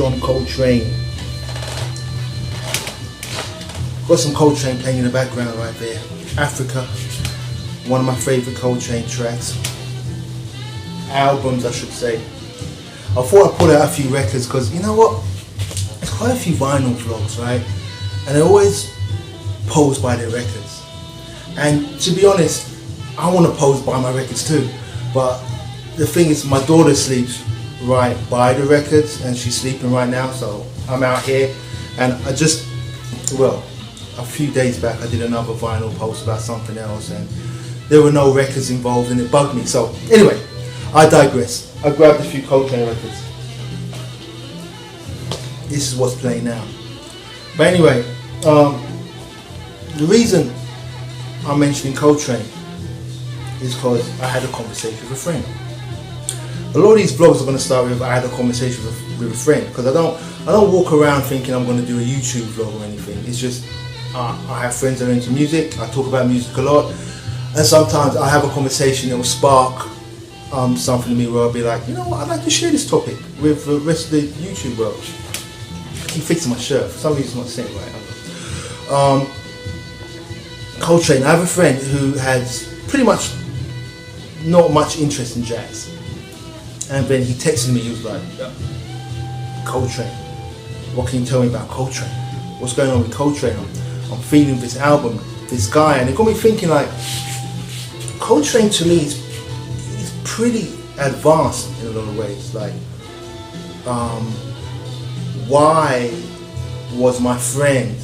John Coltrane. Got some Coltrane playing in the background right there. Africa, one of my favourite Coltrane tracks. Albums, I should say. I thought I'd pull out a few records because, you know what? There's quite a few vinyl vlogs, right? And they always pose by their records. And to be honest, I want to pose by my records too. But the thing is, my daughter sleeps right by the records and she's sleeping right now, so I'm out here. And I just, well, a few days back I did another vinyl post about something else and there were no records involved and it bugged me. So anyway, I digress. I grabbed a few Coltrane records. This is what's playing now. But anyway, the reason I'm mentioning Coltrane is because I had a conversation with a friend. A lot of these vlogs are going to start with I had a conversation with a friend, because I don't walk around thinking I'm going to do a YouTube vlog or anything. It's just I have friends that are into music. I talk about music a lot, and sometimes I have a conversation that will spark something in me where I'll be like, you know what, I'd like to share this topic with the rest of the YouTube world. I keep fixing my shirt. For some reason it's not sitting right. Coltrane. I have a friend who has pretty much not much interest in jazz. And then he texted me, he was like, Coltrane, what can you tell me about Coltrane? What's going on with Coltrane? I'm feeling this album, this guy, and it got me thinking, like, Coltrane to me is pretty advanced in a lot of ways. Like, why was my friend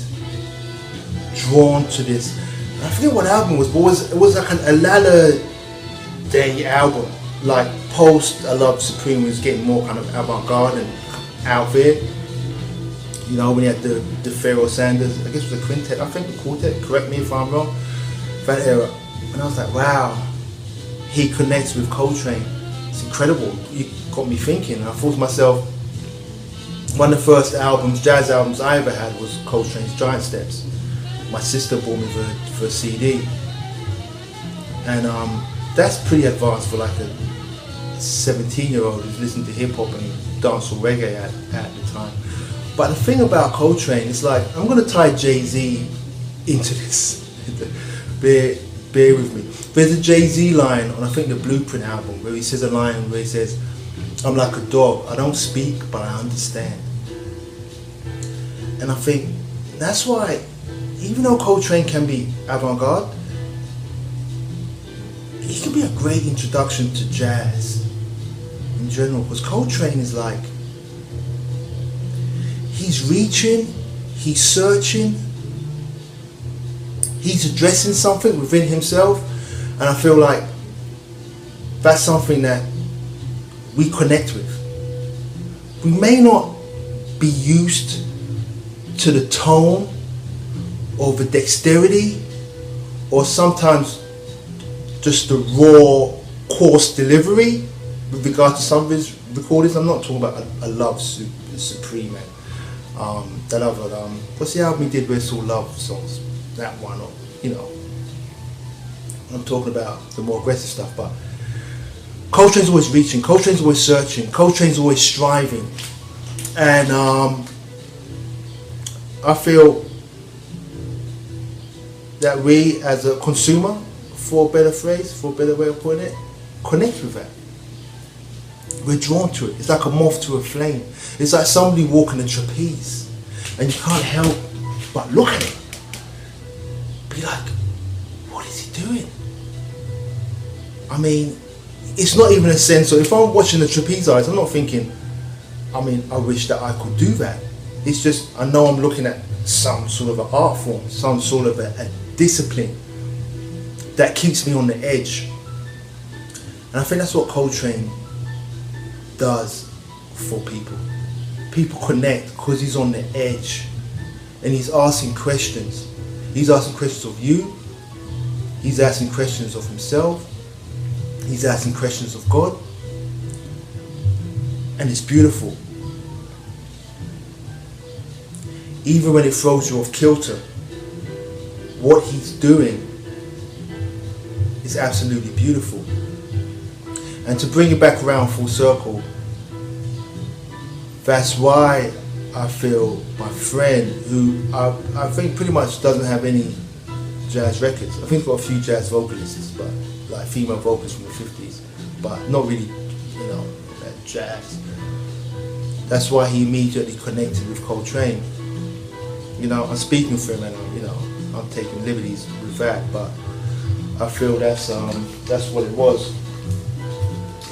drawn to this? I forget what album it was, but it was like a Lala Day album, like post I Love Supreme was getting more kind of avant-garde and out there. You know, when he had the Pharoah Sanders, I guess it was a quintet, I think a quartet, correct me if I'm wrong, that era. And I was like, wow, he connects with Coltrane. It's incredible. You got me thinking. And I thought to myself, one of the first albums, jazz albums I ever had was Coltrane's Giant Steps. My sister bought me for a CD. And that's pretty advanced for like a 17-year-old who's listening to hip-hop and dancehall reggae at the time. But the thing about Coltrane is, like, I'm going to tie Jay-Z into this. bear with me. There's a Jay-Z line on, I think, the Blueprint album, where he says a line where he says, I'm like a dog, I don't speak, but I understand. And I think that's why, even though Coltrane can be avant-garde, he can be a great introduction to jazz in general, because Coltrane is like, he's reaching, he's searching, he's addressing something within himself, and I feel like that's something that we connect with. We may not be used to the tone or the dexterity, or sometimes just the raw, coarse delivery with regard to some of his recordings. I'm not talking about a Love Supreme, man. That other, what's the album he did where it's all love songs? That one, or, you know. I'm talking about the more aggressive stuff, but Coltrane's always reaching, Coltrane's always searching, Coltrane's always striving. And I feel that we, as a consumer, for a better phrase, for a better way of putting it, connect with that. We're drawn to it. It's like a moth to a flame. It's like somebody walking a trapeze, and you can't help but look at it. Be like, what is he doing? I mean, it's not even a sense of, if I'm watching the trapeze artist, I'm not thinking, I mean, I wish that I could do that. It's just, I know I'm looking at some sort of an art form, some sort of a discipline that keeps me on the edge. And I think that's what Coltrane does for people. People connect because he's on the edge and he's asking questions. He's asking questions of you, he's asking questions of himself, he's asking questions of God, and it's beautiful. Even when it throws you off kilter, what he's doing is absolutely beautiful. And to bring it back around full circle, that's why I feel my friend, who I think pretty much doesn't have any jazz records. I think he's got a few jazz vocalists, but like female vocalists from the 50s, but not really, you know, jazz. That's why he immediately connected with Coltrane. You know, I'm speaking for him, and I'm taking liberties with that, but I feel that's what it was.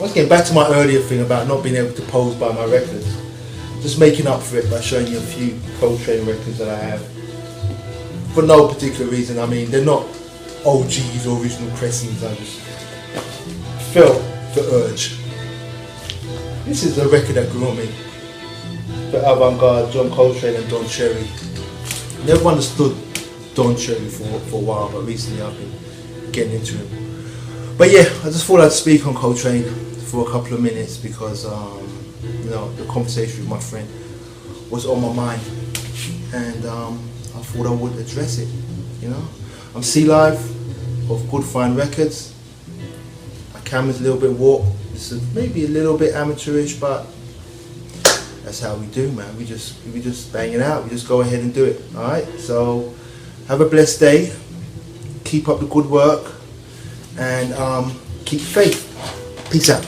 Let's get back to my earlier thing about not being able to pose by my records. Just making up for it by showing you a few Coltrane records that I have. For no particular reason. I mean, they're not OGs or original pressings. I just felt the urge. This is a record that grew on me. The avant-garde, John Coltrane and Don Cherry. Never understood Don Cherry for a while, but recently I've been getting into him. But yeah, I just thought I'd speak on Coltrane for a couple of minutes because the conversation with my friend was on my mind, and I thought I would address it. I'm C.Live of Good Fine Records. My camera's a little bit warped. It's maybe a little bit amateurish, but that's how we do, man. We just bang it out. We just go ahead and do it. All right. So have a blessed day. Keep up the good work, and keep faith. Peace out.